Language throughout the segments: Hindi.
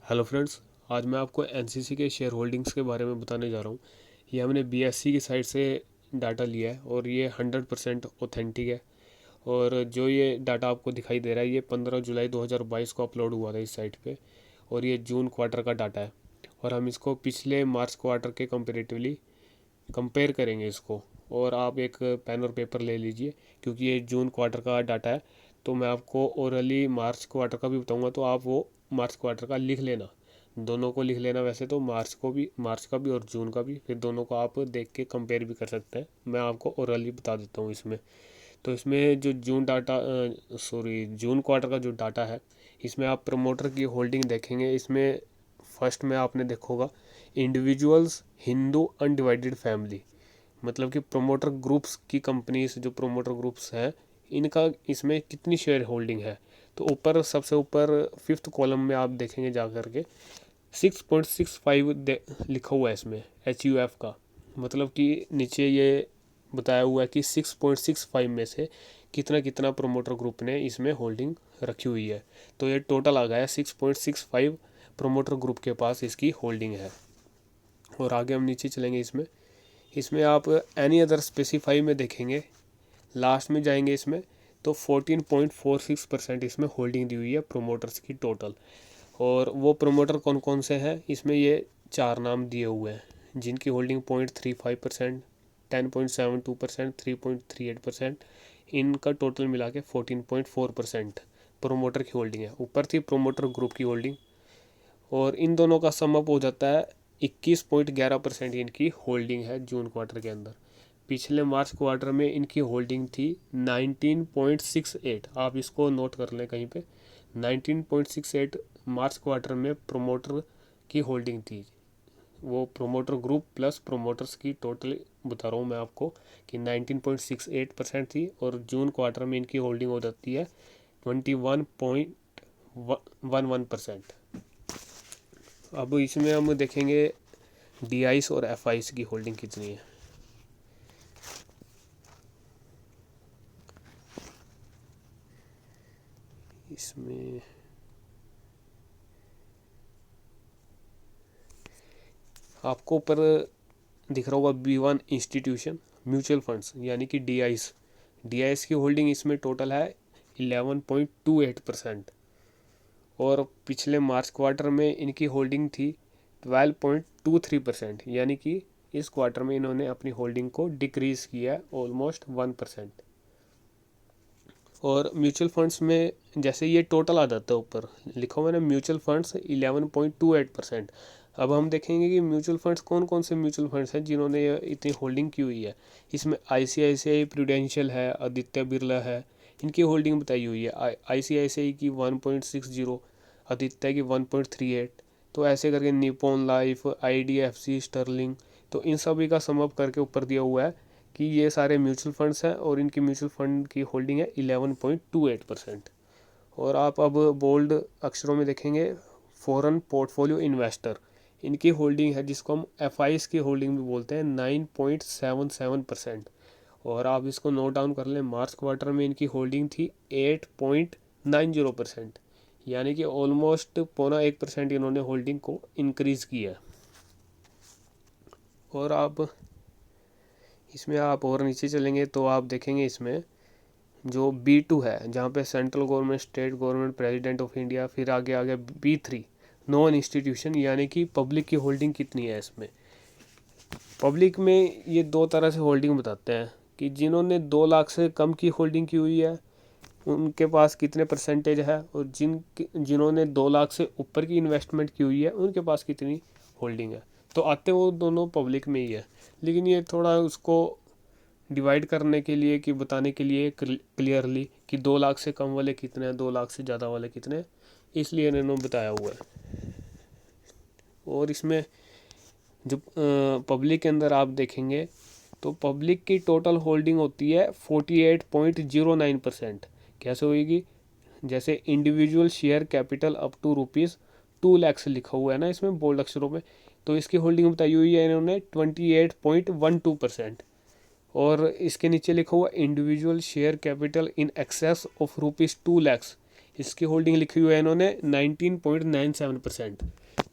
हेलो फ्रेंड्स, आज मैं आपको एनसीसी के शेयर होल्डिंग्स के बारे में बताने जा रहा हूँ। ये हमने बीएससी की साइट से डाटा लिया है और ये 100% ऑथेंटिक है। और जो ये डाटा आपको दिखाई दे रहा है ये 15 जुलाई 2022 को अपलोड हुआ था इस साइट पे। और ये जून क्वार्टर का डाटा है और हम इसको पिछले मार्च क्वार्टर के कंपेरेटिवली कंपेयर करेंगे इसको। और आप एक पेन और पेपर ले लीजिए क्योंकि ये जून क्वार्टर का डाटा है। तो मैं आपको ओरली मार्च क्वार्टर का भी बताऊंगा, तो आप वो मार्च क्वार्टर का लिख लेना, दोनों को लिख लेना। वैसे तो मार्च का भी और जून का भी, फिर दोनों को आप देख के कंपेयर भी कर सकते हैं। मैं आपको ओरली बता देता हूँ इसमें। तो इसमें जो जून क्वार्टर का जो डाटा है, इसमें आप प्रमोटर की होल्डिंग देखेंगे। इसमें फर्स्ट में आपने देखोगा इंडिविजुअल्स हिंदू अनडिवाइडेड फैमिली, मतलब कि प्रोमोटर ग्रुप्स की कंपनीज, जो प्रोमोटर ग्रुप्स हैं इनका इसमें कितनी शेयर होल्डिंग है। तो ऊपर सबसे ऊपर फिफ्थ कॉलम में आप देखेंगे जा करके 6.65 लिखा हुआ है इसमें HUF का। मतलब कि नीचे ये बताया हुआ है कि 6.65 में से कितना कितना प्रोमोटर ग्रुप ने इसमें होल्डिंग रखी हुई है। तो ये टोटल आ गया 6.65 प्रोमोटर ग्रुप के पास इसकी होल्डिंग है। और आगे हम नीचे चलेंगे इसमें इसमें आप एनी अदर स्पेसिफाई में देखेंगे, लास्ट में जाएंगे इसमें तो 14.46% इसमें होल्डिंग दी हुई है प्रोमोटर्स की टोटल। और वो प्रोमोटर कौन कौन से हैं, इसमें ये चार नाम दिए हुए हैं जिनकी होल्डिंग 0.35%, 10.72%, 3.38%, इनका टोटल मिला के 14.4% प्रोमोटर की होल्डिंग है। ऊपर थी प्रोमोटर ग्रुप की होल्डिंग और इन दोनों का समअप हो जाता है 21.11% इनकी होल्डिंग है जून क्वार्टर के अंदर। पिछले मार्च क्वार्टर में इनकी होल्डिंग थी 19.68। आप इसको नोट कर लें कहीं पे, 19.68 मार्च क्वार्टर में प्रोमोटर की होल्डिंग थी। वो प्रोमोटर ग्रुप प्लस प्रोमोटर्स की टोटल बता रहा हूँ मैं आपको कि 19.68% थी। और जून क्वार्टर में इनकी होल्डिंग हो जाती है 21.11%। अब इसमें हम देखेंगे DIs और FIs की होल्डिंग कितनी है। इसमें आपको ऊपर दिख रहा होगा B1 इंस्टीट्यूशन म्यूचुअल फंड्स यानी कि DIs की होल्डिंग इसमें टोटल है 11.28%। और पिछले मार्च क्वार्टर में इनकी होल्डिंग थी 12.23%, यानी कि इस क्वार्टर में इन्होंने अपनी होल्डिंग को डिक्रीज़ किया है ऑलमोस्ट 1%। और म्यूचुअल फंड्स में जैसे ये टोटल आ जाता है, ऊपर लिखा हुआ है ना म्यूचुअल फंड्स 11.28%। अब हम देखेंगे कि म्यूचुअल फंड्स कौन कौन से म्यूचुअल फंड्स हैं जिन्होंने ये इतनी होल्डिंग की हुई है। इसमें ICICI प्रूडेंशियल है, आदित्य बिरला है, इनकी होल्डिंग बताई हुई है। ICICI की 1.60, आदित्य की 1.38। तो ऐसे करके निपॉन लाइफ, IDFC, स्टर्लिंग, तो इन सभी का समअप करके ऊपर दिया हुआ है कि ये सारे म्यूचुअल फंड्स हैं और इनकी म्यूचुअल फंड की होल्डिंग है 11.28%। और आप अब बोल्ड अक्षरों में देखेंगे फॉरेन पोर्टफोलियो इन्वेस्टर, इनकी होल्डिंग है जिसको हम FIs की होल्डिंग भी बोलते हैं 9.77%। और आप इसको नोट डाउन कर लें, मार्च क्वार्टर में इनकी होल्डिंग थी 8.90%, यानी कि ऑलमोस्ट 0.1% इन्होंने होल्डिंग को इंक्रीज़ किया है। और आप इसमें आप और नीचे चलेंगे तो आप देखेंगे इसमें जो B2 है जहाँ पे central government, state government, president of India, फिर आगे आगे B3 नॉन इंस्टीट्यूशन, यानी कि पब्लिक की होल्डिंग कितनी है। इसमें पब्लिक में ये दो तरह से होल्डिंग बताते हैं कि जिन्होंने 2 लाख से कम की होल्डिंग की हुई है उनके पास कितने परसेंटेज है, और जिन्होंने 2 लाख से ऊपर की इन्वेस्टमेंट की हुई है उनके पास कितनी होल्डिंग है। तो आते वो दोनों पब्लिक में ही है, लेकिन ये थोड़ा उसको डिवाइड करने के लिए कि बताने के लिए क्लियरली कि 2 लाख से कम वाले कितने हैं, 2 लाख से ज़्यादा वाले कितने हैं, इसलिए इन्होंने बताया हुआ है। और इसमें जो पब्लिक के अंदर आप देखेंगे तो पब्लिक की टोटल होल्डिंग होती है 48.09%। कैसे होगी, जैसे individual share capital up to ₹2 lakh लिखा हुआ है ना इसमें बोल्ड अक्षरों में, तो इसकी होल्डिंग बताई हुई है इन्होंने 28.12%। और इसके नीचे लिखा हुआ individual share capital in excess of ₹2 lakh, इसकी होल्डिंग लिखी हुई है इन्होंने 19.97%।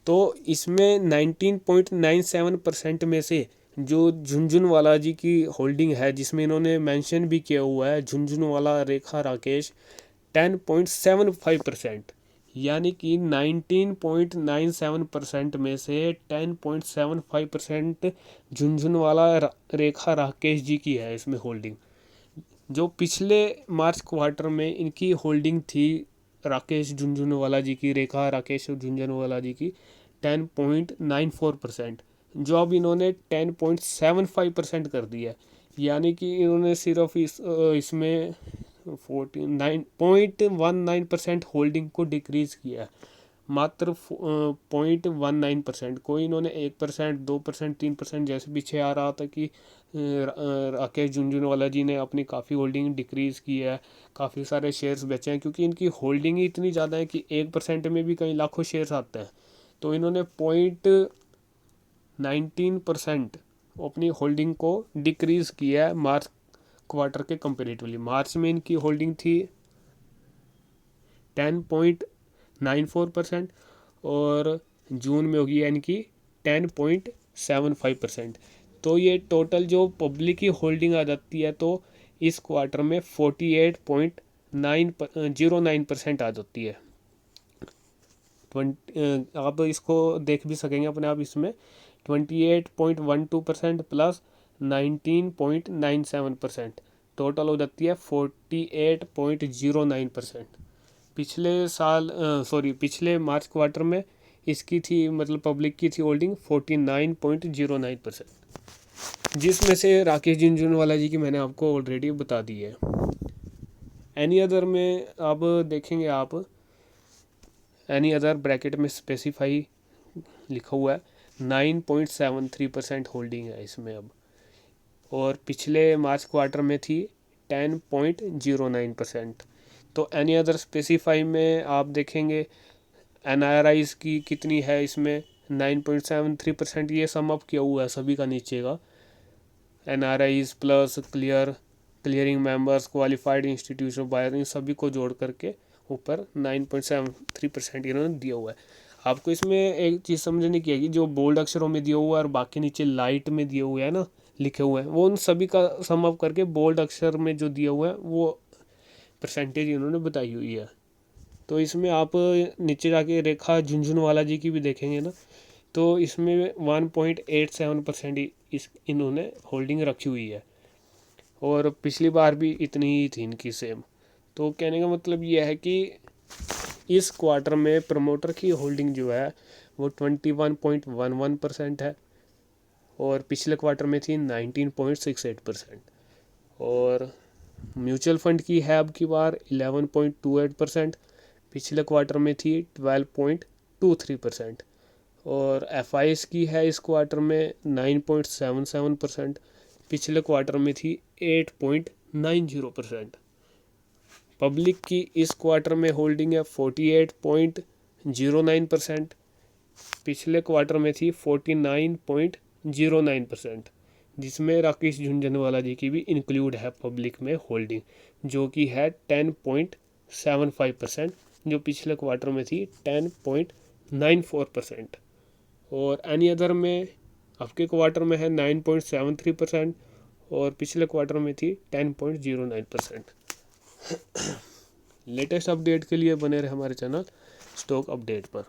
तो इसमें 19.97% में से जो झुनझुनवाला जी की होल्डिंग है, जिसमें इन्होंने मेंशन भी किया हुआ है झुनझुनवाला रेखा राकेश 10.75%, यानी कि 19.97% में से 10.75% झुनझुनवाला रेखा राकेश जी की है इसमें होल्डिंग। जो पिछले मार्च क्वार्टर में इनकी होल्डिंग थी राकेश झुनझुनवाला जी की, रेखा राकेश झुनझुनवाला जी की 10.94%, जो अब इन्होंने 10.75% कर दिया है। यानी कि इन्होंने सिर्फ इसमें 49.19% होल्डिंग को डिक्रीज़ किया है, मात्र 0.19%। कोई इन्होंने 1%, 2%, 3% जैसे पीछे आ रहा था कि राकेश झुनझुनवाला जी ने अपनी काफ़ी होल्डिंग डिक्रीज़ की है, काफ़ी सारे शेयर्स बेचे हैं, क्योंकि इनकी होल्डिंग ही इतनी ज़्यादा है कि 1% में भी कई लाखों शेयर्स आते हैं। तो इन्होंने 0.19% अपनी होल्डिंग को डिक्रीज़ किया है मार्च क्वार्टर के कंपेरेटिवली। मार्च में इनकी होल्डिंग थी 10.94% और जून में होगी इनकी 10.75%। तो ये टोटल जो पब्लिक की होल्डिंग आ जाती है तो इस क्वार्टर में 48.09% आ जाती है। आप इसको देख भी सकेंगे अपने आप, इसमें 28.12% प्लस 19.97% टोटल हो जाती है 48.09%। पिछले मार्च क्वार्टर में इसकी थी, मतलब पब्लिक की थी होल्डिंग 49.09%, जिसमें से राकेश झुनझुनवाला जी की मैंने आपको ऑलरेडी बता दी है। एनी अदर में अब देखेंगे आप, एनी अदर ब्रैकेट में स्पेसिफाई लिखा हुआ है 9.73% होल्डिंग है इसमें अब, और पिछले मार्च क्वार्टर में थी 10.09%। तो एनी अदर स्पेसिफाई में आप देखेंगे NRIs की कितनी है इसमें 9.73%। ये सम अप किया हुआ है सभी का नीचे का, NRIs plus clearing members, qualified institution buyer, इन सभी को जोड़ करके ऊपर 9.73% इन्होंने दिया हुआ है। आपको इसमें एक चीज़ समझने की है कि जो बोल्ड अक्षरों में दिया हुआ है और बाकी नीचे लाइट में दिए हुए हैं ना, लिखे हुए हैं, वो उन सभी का सम अप करके बोल्ड अक्षर में जो दिया हुआ है वो परसेंटेज इन्होंने बताई हुई है। तो इसमें आप नीचे जाके रेखा झुनझुनवाला जी की भी देखेंगे ना, तो इसमें 1.87% इन्होंने होल्डिंग रखी हुई है, और पिछली बार भी इतनी ही थी इनकी सेम। तो कहने का मतलब ये है कि इस क्वार्टर में प्रमोटर की होल्डिंग जो है वो 21.11% है, और पिछले क्वार्टर में थी 19.68%, और म्यूचुअल फंड की है अब की बार 11.28%, पिछले क्वार्टर में थी 12.23%, और FIs की है इस क्वार्टर में 9.77%, पिछले क्वार्टर में थी 8.90%। पब्लिक की इस क्वार्टर में होल्डिंग है 48.09%, पिछले क्वार्टर में थी 49.09%, जिसमें राकेश झुनझुनवाला जी की भी इंक्लूड है पब्लिक में होल्डिंग, जो कि है 10.75%, जो पिछले क्वार्टर में थी 10.94%। और एनी अदर में आपके क्वार्टर में है 9.73%, और पिछले क्वार्टर में थी 10.09%। लेटेस्ट अपडेट के लिए बने रहे हमारे चैनल स्टॉक अपडेट पर।